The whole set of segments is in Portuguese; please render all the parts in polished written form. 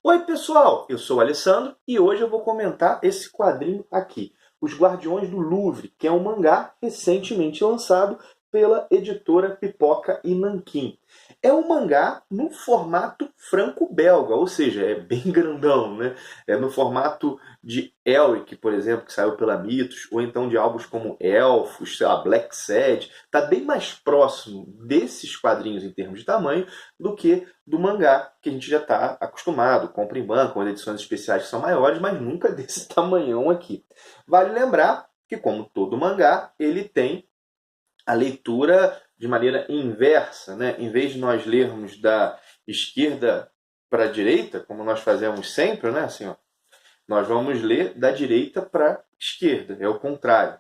Oi pessoal, eu sou o Alessandro e hoje eu vou comentar esse quadrinho aqui, Os Guardiões do Louvre, que é um mangá recentemente lançado pela editora Pipoca e Nanquim. É um mangá no formato franco-belga, ou seja, é bem grandão, né? É no formato de Elric, por exemplo, que saiu pela Mitos, ou então de álbuns como Elfos, sei lá, Black Sad. Está bem mais próximo desses quadrinhos em termos de tamanho do que do mangá, que a gente já está acostumado, compra em banco, as edições especiais que são maiores, mas nunca desse tamanhão aqui. Vale lembrar que, como todo mangá, ele tem a leitura de maneira inversa, né? Em vez de nós lermos da esquerda para a direita, como nós fazemos sempre, né? Assim, ó, nós vamos ler da direita para a esquerda, é o contrário.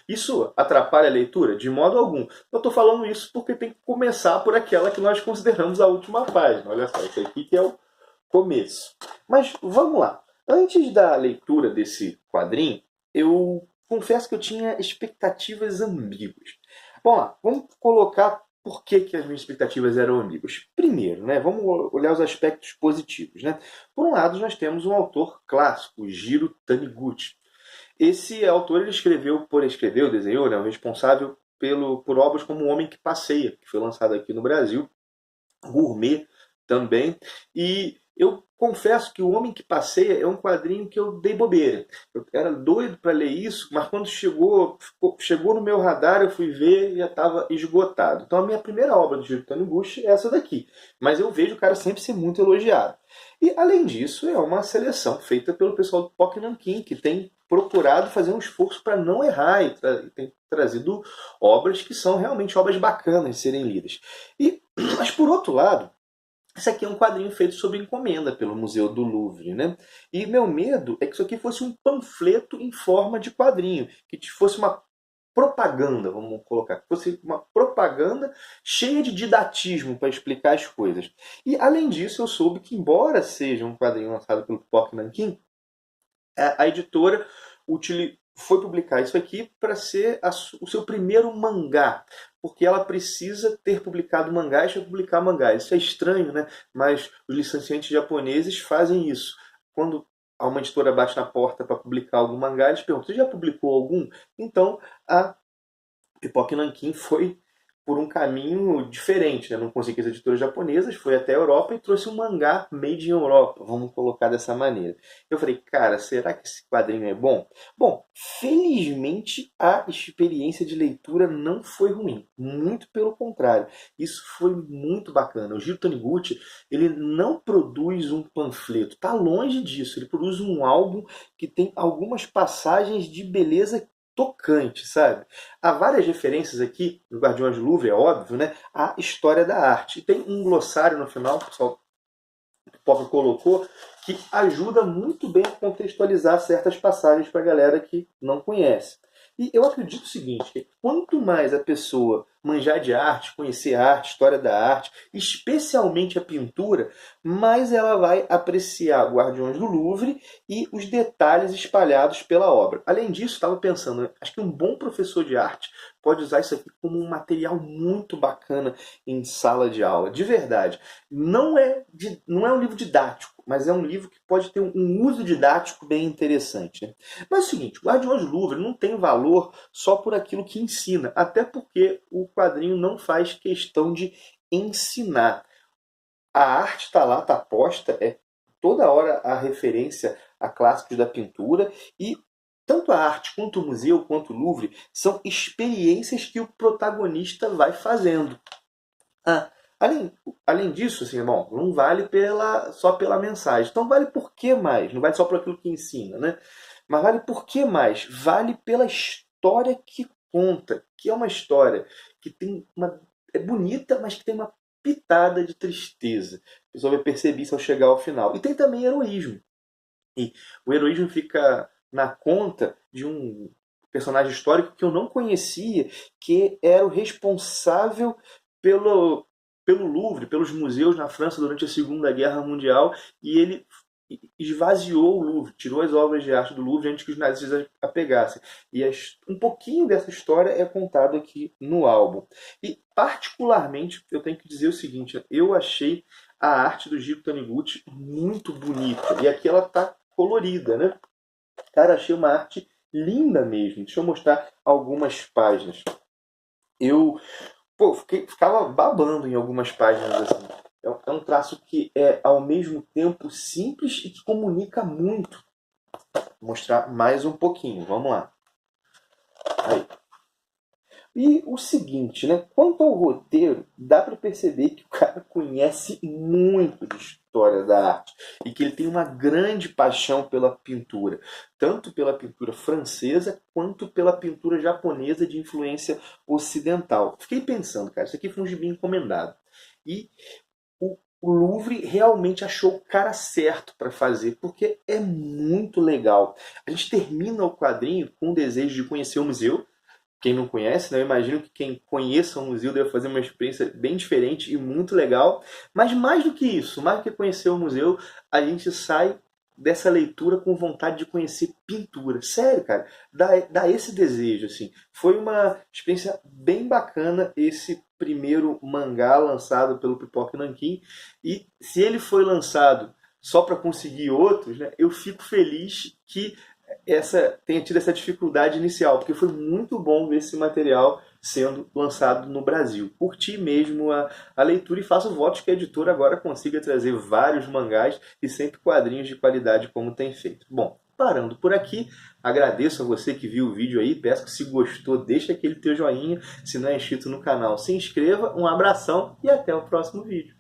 Isso atrapalha a leitura? De modo algum. Eu estou falando isso porque tem que começar por aquela que nós consideramos a última página. Olha só, isso aqui que é o começo. Mas vamos lá. Antes da leitura desse quadrinho, eu confesso que eu tinha expectativas ambíguas. Bom lá, vamos colocar por que as minhas expectativas eram ambíguas. Primeiro, né, vamos olhar os aspectos positivos. Né? Por um lado, nós temos um autor clássico, Jiro Taniguchi. Esse autor ele desenhou, né, o responsável por obras como O Homem que Passeia, que foi lançado aqui no Brasil, Gourmet também. E eu confesso que O Homem que Passeia é um quadrinho que eu dei bobeira. Eu era doido para ler isso, mas quando chegou no meu radar, eu fui ver e já estava esgotado. Então a minha primeira obra do Jiro Taniguchi é essa daqui. Mas eu vejo o cara sempre ser muito elogiado. E além disso, é uma seleção feita pelo pessoal do POC Nankin, que tem procurado fazer um esforço para não errar e tem trazido obras que são realmente obras bacanas de serem lidas. Mas por outro lado, esse aqui é um quadrinho feito sob encomenda pelo Museu do Louvre, né? E meu medo é que isso aqui fosse um panfleto em forma de quadrinho, que fosse uma propaganda, vamos colocar, que fosse uma propaganda cheia de didatismo para explicar as coisas. E além disso, eu soube que, embora seja um quadrinho lançado pelo Pock Nankin, a editora foi publicar isso aqui para ser o seu primeiro mangá, porque ela precisa ter publicado mangás para publicar mangás. Isso é estranho, né? Mas os licenciantes japoneses fazem isso. Quando uma editora bate na porta para publicar algum mangá, eles perguntam: você já publicou algum? Então a Pipoca Nankin foi por um caminho diferente, né? Não conseguiu as editoras japonesas, foi até a Europa e trouxe um mangá made in Europa, vamos colocar dessa maneira. Eu falei, cara, será que esse quadrinho é bom? Bom, felizmente a experiência de leitura não foi ruim, muito pelo contrário. Isso foi muito bacana. O Jiro Taniguchi, ele não produz um panfleto, tá longe disso. Ele produz um álbum que tem algumas passagens de beleza tocante, sabe? Há várias referências aqui no Guardiões do Louvre, é óbvio, né? À história da arte. E tem um glossário no final, que o pessoal Pipoca colocou, que ajuda muito bem a contextualizar certas passagens para a galera que não conhece. E eu acredito o seguinte, que quanto mais a pessoa manjar de arte, conhecer a arte, história da arte, especialmente a pintura, mais ela vai apreciar Guardiões do Louvre e os detalhes espalhados pela obra. Além disso, estava pensando, acho que um bom professor de arte pode usar isso aqui como um material muito bacana em sala de aula, de verdade. Não é um livro didático, mas é um livro que pode ter um uso didático bem interessante. Né? Mas é o seguinte, o Guardiões do Louvre não tem valor só por aquilo que ensina, até porque o quadrinho não faz questão de ensinar. A arte está lá, está posta, é toda hora a referência a clássicos da pintura e tanto a arte quanto o museu, quanto o Louvre, são experiências que o protagonista vai fazendo. Ah, além disso, assim, bom, não vale só pela mensagem. Então vale por que mais? Não vale só por aquilo que ensina, né? Mas vale por que mais? Vale pela história que conta, que é uma história que é bonita, mas que tem uma pitada de tristeza. A pessoa vai perceber isso ao chegar ao final. E tem também heroísmo. E o heroísmo fica na conta de um personagem histórico que eu não conhecia, que era o responsável pelo, pelo Louvre, pelos museus na França durante a Segunda Guerra Mundial, e ele esvaziou o Louvre, tirou as obras de arte do Louvre antes que os nazistas a pegassem. E um pouquinho dessa história é contado aqui no álbum. E particularmente eu tenho que dizer o seguinte, eu achei a arte do Giko Taniguchi muito bonita. E aqui ela tá colorida, né? Cara, achei uma arte linda mesmo. Deixa eu mostrar algumas páginas. Eu, ficava babando em algumas páginas assim. É um traço que é ao mesmo tempo simples e que comunica muito. Vou mostrar mais um pouquinho, vamos lá. Aí. E o seguinte, né? Quanto ao roteiro, dá para perceber que o cara conhece muito de história da arte e que ele tem uma grande paixão pela pintura, tanto pela pintura francesa quanto pela pintura japonesa de influência ocidental. Fiquei pensando, cara, isso aqui foi um gibi encomendado. E o Louvre realmente achou o cara certo para fazer, porque é muito legal. A gente termina o quadrinho com o desejo de conhecer o museu. Quem não conhece, né? Eu imagino que quem conheça o museu deve fazer uma experiência bem diferente e muito legal. Mas mais do que isso, mais do que conhecer o museu, a gente sai dessa leitura com vontade de conhecer pintura. Sério, cara, dá esse desejo, assim. Foi uma experiência bem bacana esse primeiro mangá lançado pelo Pipoca Nanquim. E se ele foi lançado só para conseguir outros, né, eu fico feliz que tenha tido essa dificuldade inicial, porque foi muito bom ver esse material sendo lançado no Brasil. Curti mesmo a leitura e faço votos que a editora agora consiga trazer vários mangás e sempre quadrinhos de qualidade como tem feito. Bom, parando por aqui, agradeço a você que viu o vídeo aí, peço que se gostou, deixa aquele teu joinha, se não é inscrito no canal, se inscreva, um abração e até o próximo vídeo.